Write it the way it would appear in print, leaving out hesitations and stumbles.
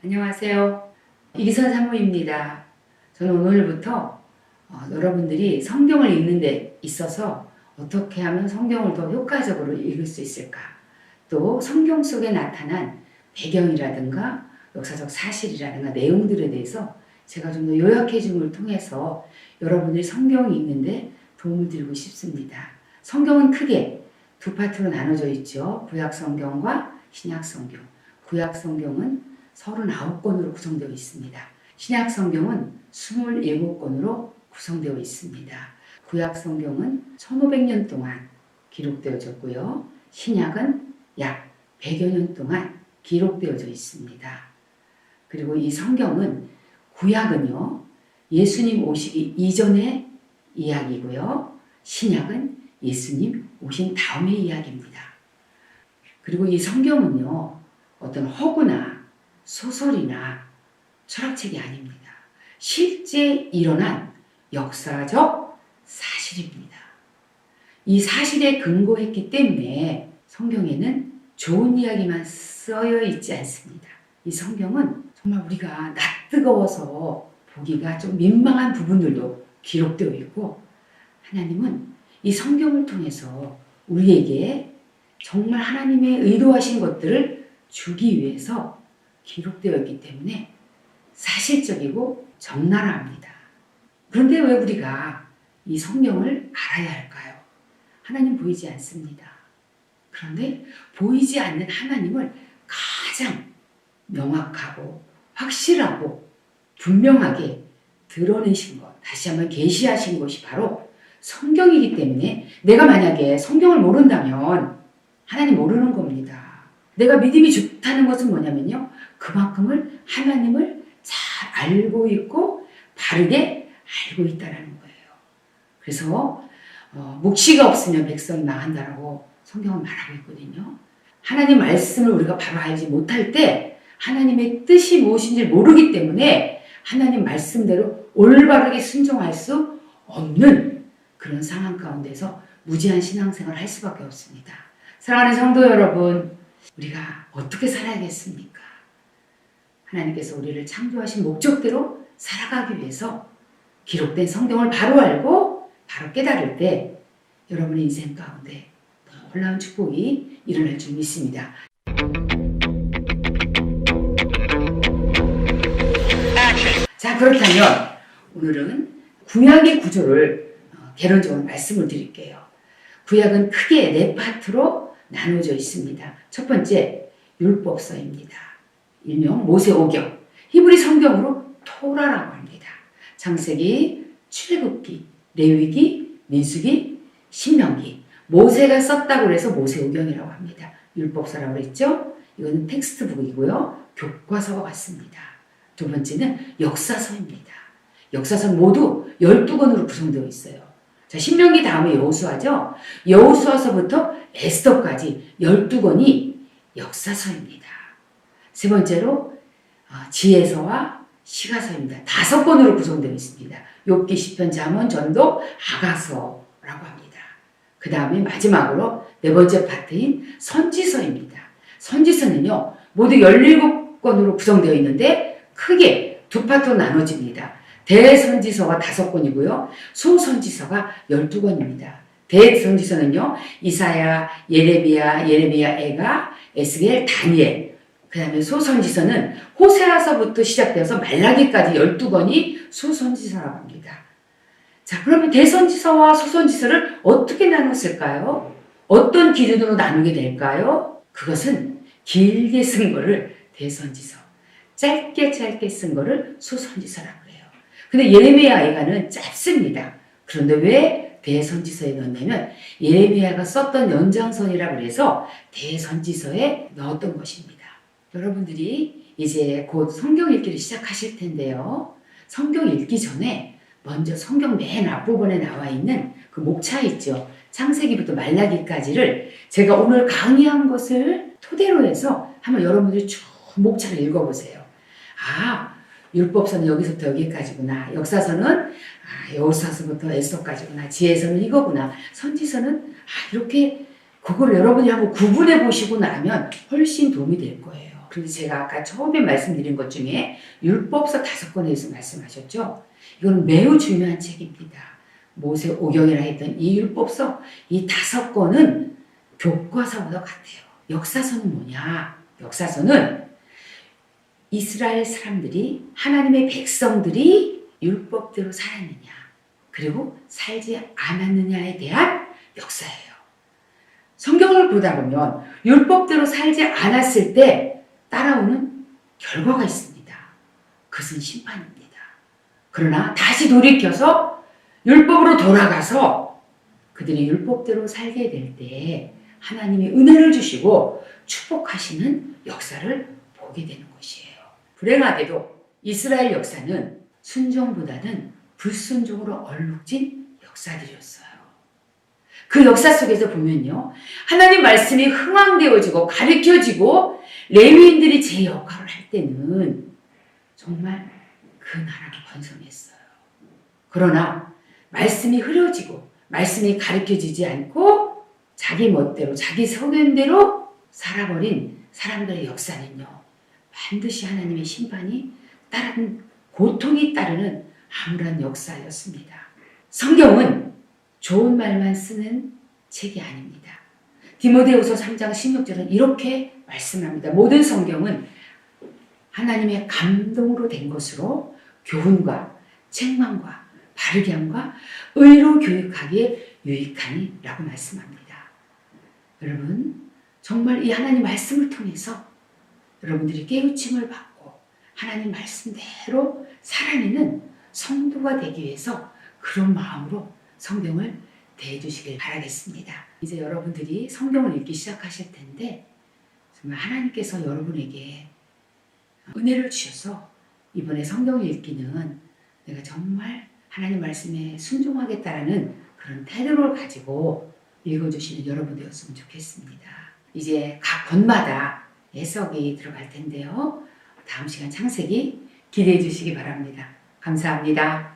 안녕하세요. 이기선 사모입니다. 저는 오늘부터 여러분들이 성경을 읽는 데 있어서 어떻게 하면 성경을 더 효과적으로 읽을 수 있을까, 또 성경 속에 나타난 배경이라든가 역사적 사실이라든가 내용들에 대해서 제가 좀 더 요약해 줌을 통해서 여러분들이 성경을 읽는데 도움을 드리고 싶습니다. 성경은 크게 두 파트로 나눠져 있죠. 구약 성경과 신약 성경. 구약 성경은 39권으로 구성되어 있습니다. 신약 성경은 27권으로 구성되어 있습니다. 구약 성경은 1500년 동안 기록되어졌고요. 신약은 약 100여 년 동안 기록되어져 있습니다. 그리고 이 성경은 구약은요, 예수님 오시기 이전의 이야기고요. 신약은 예수님 오신 다음의 이야기입니다. 그리고 이 성경은요, 어떤 허구나 소설이나 철학책이 아닙니다. 실제 일어난 역사적 사실입니다. 이 사실에 근거했기 때문에 성경에는 좋은 이야기만 쓰여 있지 않습니다. 이 성경은 정말 우리가 낯뜨거워서 보기가 좀 민망한 부분들도 기록되어 있고, 하나님은 이 성경을 통해서 우리에게 정말 하나님의 의도하신 것들을 주기 위해서 기록되어 있기 때문에 사실적이고 적나라합니다. 그런데 왜 우리가 이 성경을 알아야 할까요? 하나님 보이지 않습니다. 그런데 보이지 않는 하나님을 가장 명확하고 확실하고 분명하게 드러내신 것, 다시 한번 계시하신 것이 바로 성경이기 때문에, 내가 만약에 성경을 모른다면 하나님 모르는 겁니다. 내가 믿음이 좋다는 것은 뭐냐면요, 그만큼을 하나님을 잘 알고 있고 바르게 알고 있다는 거예요. 그래서 묵시가 없으면 백성이 망한다라고 성경은 말하고 있거든요. 하나님 말씀을 우리가 바로 알지 못할 때 하나님의 뜻이 무엇인지 모르기 때문에 하나님 말씀대로 올바르게 순종할 수 없는 그런 상황 가운데서 무지한 신앙생활을 할 수밖에 없습니다. 사랑하는 성도 여러분, 우리가 어떻게 살아야겠습니까? 하나님께서 우리를 창조하신 목적대로 살아가기 위해서 기록된 성경을 바로 알고 바로 깨달을 때 여러분의 인생 가운데 놀라운 축복이 일어날 줄 믿습니다. 자, 그렇다면 오늘은 구약의 구조를 개론적으로 말씀을 드릴게요. 구약은 크게 네 파트로 나눠져 있습니다. 첫 번째, 율법서입니다. 일명 모세오경, 히브리 성경으로 토라라고 합니다. 창세기, 출애굽기, 레위기, 민수기, 신명기, 모세가 썼다고 해서 모세오경이라고 합니다. 율법서라고 했죠. 이거는 텍스트북이고요, 교과서와 같습니다. 두 번째는 역사서입니다. 역사서는 모두 12권으로 구성되어 있어요. 자, 신명기 다음에 여호수아죠. 여호수아서부터 에스더까지 12권이 역사서입니다. 세 번째로 지혜서와 시가서입니다. 5권으로 구성되어 있습니다. 욥기, 시편, 잠언, 전도, 아가서라고 합니다. 그 다음에 마지막으로 네 번째 파트인 선지서입니다. 선지서는요, 모두 17권으로 구성되어 있는데 크게 두 파트로 나눠집니다. 대선지서가 5권이고요. 소선지서가 12권입니다. 대선지서는요, 이사야, 예레미야, 에가, 에스겔, 다니엘. 그 다음에 소선지서는 호세아서부터 시작되어서 말라기까지 12권이 소선지서라고 합니다. 자, 그러면 대선지서와 소선지서를 어떻게 나눴을까요? 어떤 기준으로 나누게 될까요? 그것은 길게 쓴 거를 대선지서, 짧게 쓴 거를 소선지서라고 해요. 근데 예레미야, 에가는 짧습니다. 그런데 왜 대선지서에 넣었냐면 예레미야가 썼던 연장선이라고 해서 대선지서에 넣었던 것입니다. 여러분들이 이제 곧 성경 읽기를 시작하실 텐데요. 성경 읽기 전에 먼저 성경 맨 앞부분에 나와 있는 그 목차 있죠. 창세기부터 말라기까지를 제가 오늘 강의한 것을 토대로 해서 한번 여러분들이 쭉 목차를 읽어보세요. 아, 율법서는 여기서부터 여기까지구나. 역사서는 여호수아서부터 에스더까지구나. 지혜서는 이거구나. 선지서는 이렇게 그걸 여러분이 한번 구분해 보시고 나면 훨씬 도움이 될 거예요. 그런데 제가 아까 처음에 말씀드린 것 중에 율법서 5권에서 말씀하셨죠. 이건 매우 중요한 책입니다. 모세오경이라 했던 이 율법서 이 5권은 교과서보다 같아요. 역사서는 뭐냐? 역사서는 이스라엘 사람들이 하나님의 백성들이 율법대로 살았느냐 그리고 살지 않았느냐에 대한 역사예요. 성경을 보다 보면 율법대로 살지 않았을 때 따라오는 결과가 있습니다. 그것은 심판입니다. 그러나 다시 돌이켜서 율법으로 돌아가서 그들이 율법대로 살게 될 때 하나님이 은혜를 주시고 축복하시는 역사를 보게 되는 것이에요. 불행하게도 이스라엘 역사는 순종보다는 불순종으로 얼룩진 역사들이었어요. 그 역사 속에서 보면요. 하나님 말씀이 흥황되어지고 가르쳐지고 레위인들이 제 역할을 할 때는 정말 그 나라가 번성했어요. 그러나 말씀이 흐려지고 말씀이 가르쳐지지 않고 자기 멋대로 자기 성견대로 살아버린 사람들의 역사는요. 반드시 하나님의 심판이 따르는 고통이 따르는 암울한 역사였습니다. 성경은 좋은 말만 쓰는 책이 아닙니다. 디모데후서 3장 16절은 이렇게 말씀합니다. 모든 성경은 하나님의 감동으로 된 것으로 교훈과 책망과 바르게 함과 의로 교육하기에 유익하니 라고 말씀합니다. 여러분 정말 이 하나님 말씀을 통해서 여러분들이 깨우침을 받고 하나님 말씀대로 살아내는 성도가 되기 위해서 그런 마음으로 성경을 대해주시길 바라겠습니다. 이제 여러분들이 성경을 읽기 시작하실 텐데 정말 하나님께서 여러분에게 은혜를 주셔서 이번에 성경을 읽기는 내가 정말 하나님 말씀에 순종하겠다라는 그런 태도를 가지고 읽어주시는 여러분 되었으면 좋겠습니다. 이제 각 권마다 해석이 들어갈 텐데요. 다음 시간 창세기 기대해 주시기 바랍니다. 감사합니다.